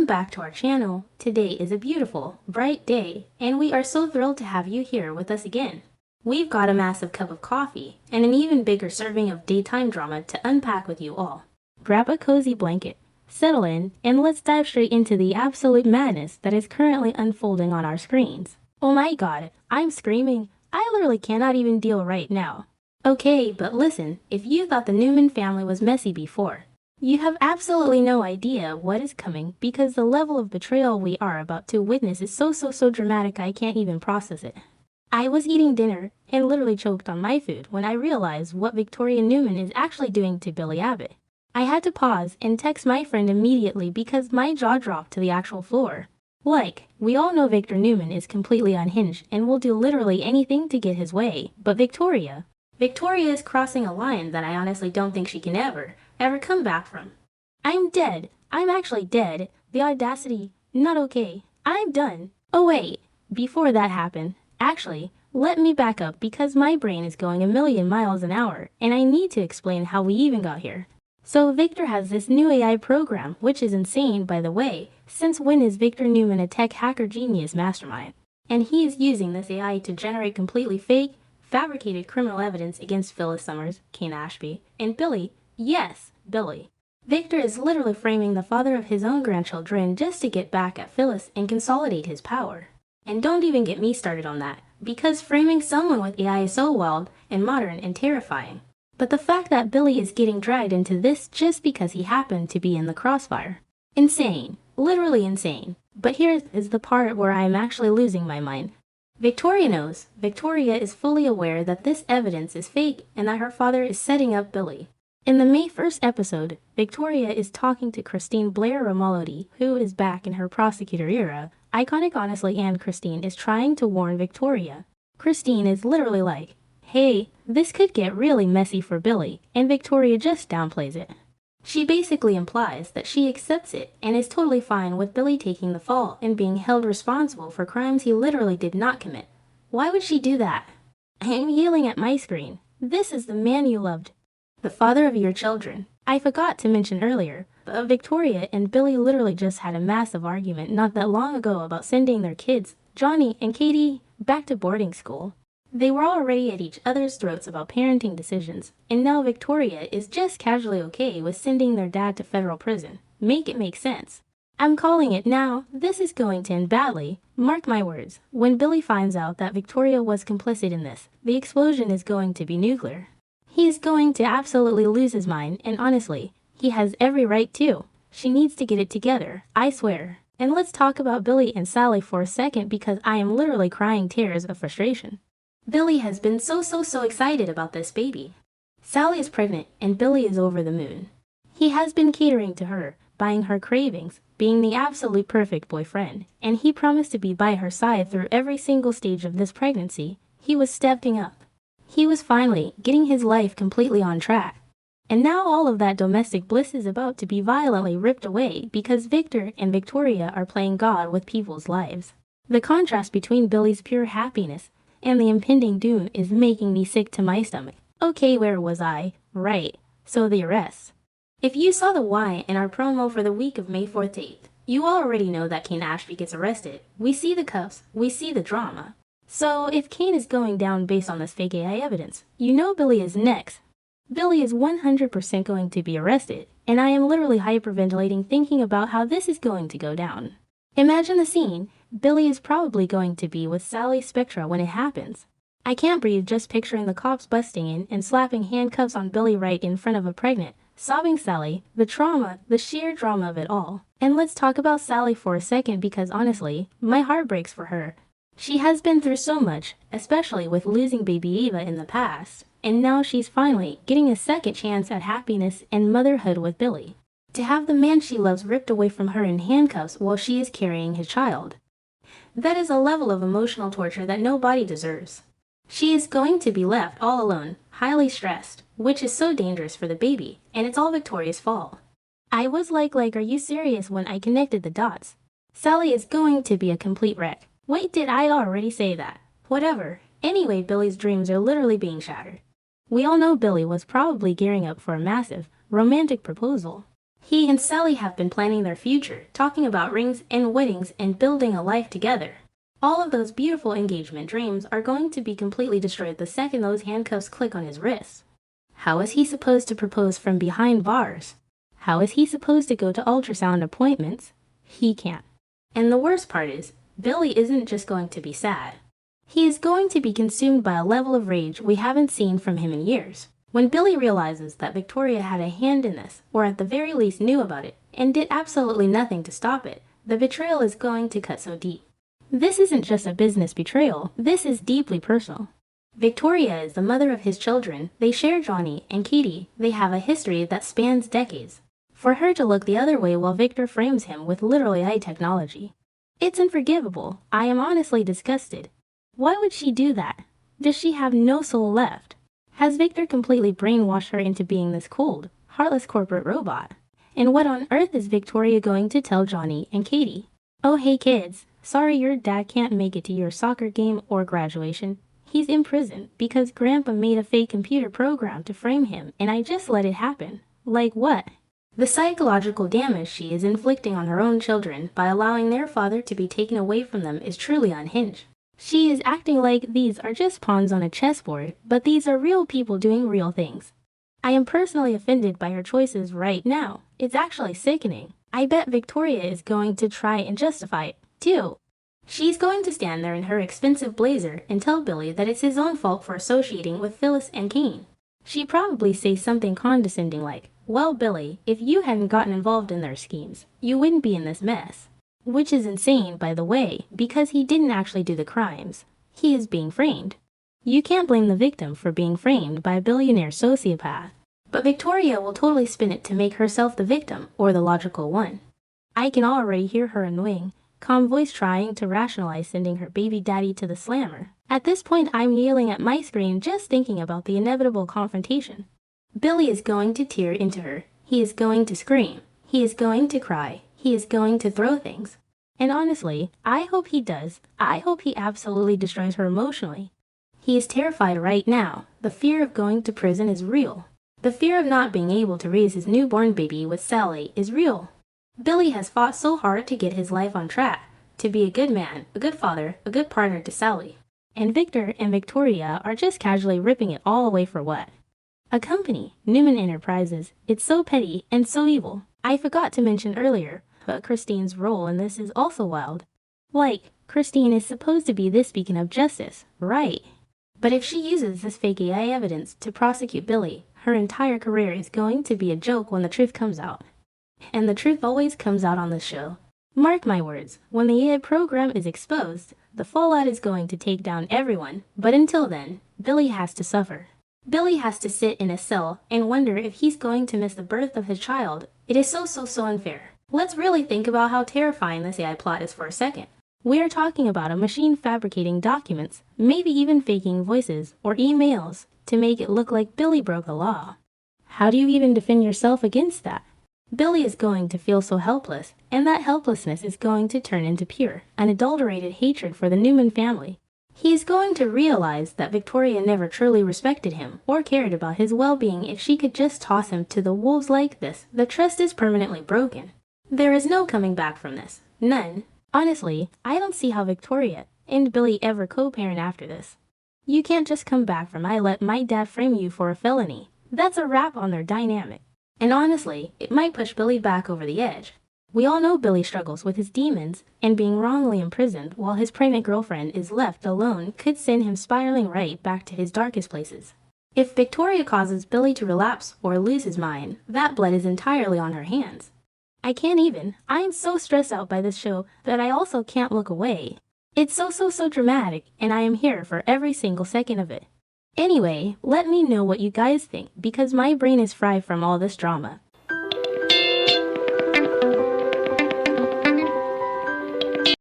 Welcome back to our channel. Today is a beautiful, bright day, and we are so thrilled to have you here with us again. We've got a massive cup of coffee and an even bigger serving of daytime drama to unpack with you all. Grab a cozy blanket, settle in, and let's dive straight into the absolute madness that is currently unfolding on our screens. Oh my god, I'm screaming. I literally cannot even deal right now. Okay, but listen, if you thought the Newman family was messy before, you have absolutely no idea what is coming because the level of betrayal we are about to witness is so dramatic I can't even process it. I was eating dinner and literally choked on my food when I realized what Victor Newman is actually doing to Billy Abbott. I had to pause and text my friend immediately because my jaw dropped to the actual floor. Like, we all know Victor Newman is completely unhinged and will do literally anything to get his way, but Victoria is crossing a line that I honestly don't think she can ever come back from. I'm dead. I'm actually dead. The audacity. Not okay. I'm done. Oh wait, before that happened, actually, let me back up because my brain is going a million miles an hour and I need to explain how we even got here. So Victor has this new AI program, which is insane by the way. Since when is Victor Newman a tech hacker genius mastermind? And he is using this AI to generate completely fake, fabricated criminal evidence against Phyllis Summers, Kane Ashby, and Billy. Yes, Billy. Victor is literally framing the father of his own grandchildren just to get back at Phyllis and consolidate his power. And don't even get me started on that, because framing someone with AI is so wild and modern and terrifying. But the fact that Billy is getting dragged into this just because he happened to be in the crossfire. Insane. Literally insane. But here is the part where I am actually losing my mind. Victoria knows. Victoria is fully aware that this evidence is fake and that her father is setting up Billy. In the May 1st episode, Victoria is talking to Christine Blair Romolody, who is back in her prosecutor era. Iconic honestly, and Christine is trying to warn Victoria. Christine is literally like, hey, this could get really messy for Billy, and Victoria just downplays it. She basically implies that she accepts it and is totally fine with Billy taking the fall and being held responsible for crimes he literally did not commit. Why would she do that? I am yelling at my screen. This is the man you loved. The father of your children. I forgot to mention earlier, but Victoria and Billy literally just had a massive argument not that long ago about sending their kids, Johnny and Katie, back to boarding school. They were already at each other's throats about parenting decisions, and now Victoria is just casually okay with sending their dad to federal prison. Make it make sense. I'm calling it now. This is going to end badly. Mark my words. When Billy finds out that Victoria was complicit in this, the explosion is going to be nuclear. He is going to absolutely lose his mind, and honestly, he has every right to. She needs to get it together, I swear. And let's talk about Billy and Sally for a second because I am literally crying tears of frustration. Billy has been so excited about this baby. Sally is pregnant and Billy is over the moon. He has been catering to her, buying her cravings, being the absolute perfect boyfriend, and he promised to be by her side through every single stage of this pregnancy. He was stepping up. He was finally getting his life completely on track. And now all of that domestic bliss is about to be violently ripped away because Victor and Victoria are playing God with people's lives. The contrast between Billy's pure happiness and the impending doom is making me sick to my stomach. Okay, where was I? Right, so the arrests. If you saw the why in our promo for the week of May 4th to 8th, you already know that Kane Ashby gets arrested. We see the cuffs, we see the drama. So if Kane is going down based on this fake AI evidence, you know Billy is next. Billy is 100% going to be arrested, and I am literally hyperventilating thinking about how this is going to go down. Imagine the scene. Billy is probably going to be with Sally Spectra when it happens. I can't breathe just picturing the cops busting in and slapping handcuffs on Billy right in front of a pregnant, sobbing Sally, the trauma, the sheer drama of it all. And let's talk about Sally for a second because honestly, my heart breaks for her. She has been through so much, especially with losing baby Eva in the past, and now she's finally getting a second chance at happiness and motherhood with Billy. To have the man she loves ripped away from her in handcuffs while she is carrying his child. That is a level of emotional torture that nobody deserves. She is going to be left all alone, highly stressed, which is so dangerous for the baby, and it's all Victoria's fault. I was like, are you serious when I connected the dots? Sally is going to be a complete wreck. Wait, did I already say that? Whatever. Anyway, Billy's dreams are literally being shattered. We all know Billy was probably gearing up for a massive, romantic proposal. He and Sally have been planning their future, talking about rings and weddings and building a life together. All of those beautiful engagement dreams are going to be completely destroyed the second those handcuffs click on his wrists. How is he supposed to propose from behind bars? How is he supposed to go to ultrasound appointments? He can't. And the worst part is, Billy isn't just going to be sad. He is going to be consumed by a level of rage we haven't seen from him in years. When Billy realizes that Victoria had a hand in this, or at the very least knew about it, and did absolutely nothing to stop it, the betrayal is going to cut so deep. This isn't just a business betrayal, this is deeply personal. Victoria is the mother of his children, they share Johnny and Katie, they have a history that spans decades. For her to look the other way while Victor frames him with literally high technology. It's unforgivable. I am honestly disgusted. Why would she do that? Does she have no soul left? Has Victor completely brainwashed her into being this cold, heartless corporate robot? And what on earth is Victoria going to tell Johnny and Katie? Oh hey kids, sorry your dad can't make it to your soccer game or graduation. He's in prison because Grandpa made a fake computer program to frame him and I just let it happen. Like what? The psychological damage she is inflicting on her own children by allowing their father to be taken away from them is truly unhinged. She is acting like these are just pawns on a chessboard, but these are real people doing real things. I am personally offended by her choices right now. It's actually sickening. I bet Victoria is going to try and justify it, too. She's going to stand there in her expensive blazer and tell Billy that it's his own fault for associating with Phyllis and Kane. She'd probably say something condescending like, well, Billy, if you hadn't gotten involved in their schemes, you wouldn't be in this mess. Which is insane, by the way, because he didn't actually do the crimes. He is being framed. You can't blame the victim for being framed by a billionaire sociopath. But Victoria will totally spin it to make herself the victim, or the logical one. I can already hear her annoying, calm voice trying to rationalize sending her baby daddy to the slammer. At this point, I'm yelling at my screen just thinking about the inevitable confrontation. Billy is going to tear into her. He is going to scream. He is going to cry. He is going to throw things. And honestly, I hope he does. I hope he absolutely destroys her emotionally. He is terrified right now. The fear of going to prison is real. The fear of not being able to raise his newborn baby with Sally is real. Billy has fought so hard to get his life on track, to be a good man, a good father, a good partner to Sally. And Victor and Victoria are just casually ripping it all away for what? A company, Newman Enterprises. It's so petty and so evil. I forgot to mention earlier, but Christine's role in this is also wild. Like, Christine is supposed to be this beacon of justice, right? But if she uses this fake AI evidence to prosecute Billy, her entire career is going to be a joke when the truth comes out. And the truth always comes out on this show. Mark my words, when the AI program is exposed, the fallout is going to take down everyone, but until then, Billy has to suffer. Billy has to sit in a cell and wonder if he's going to miss the birth of his child. It is so unfair. Let's really think about how terrifying this AI plot is for a second. We are talking about a machine fabricating documents, maybe even faking voices or emails to make it look like Billy broke the law. How do you even defend yourself against that? Billy is going to feel so helpless, and that helplessness is going to turn into pure, unadulterated hatred for the Newman family. He is going to realize that Victoria never truly respected him or cared about his well-being if she could just toss him to the wolves like this. The trust is permanently broken. There is no coming back from this. None. Honestly, I don't see how Victoria and Billy ever co-parent after this. You can't just come back from I let my dad frame you for a felony. That's a wrap on their dynamic. And honestly, it might push Billy back over the edge. We all know Billy struggles with his demons, and being wrongly imprisoned while his pregnant girlfriend is left alone could send him spiraling right back to his darkest places. If Victoria causes Billy to relapse or lose his mind, that blood is entirely on her hands. I can't even. I am so stressed out by this show that I also can't look away. It's so dramatic, and I am here for every single second of it. Anyway, let me know what you guys think, because my brain is fried from all this drama.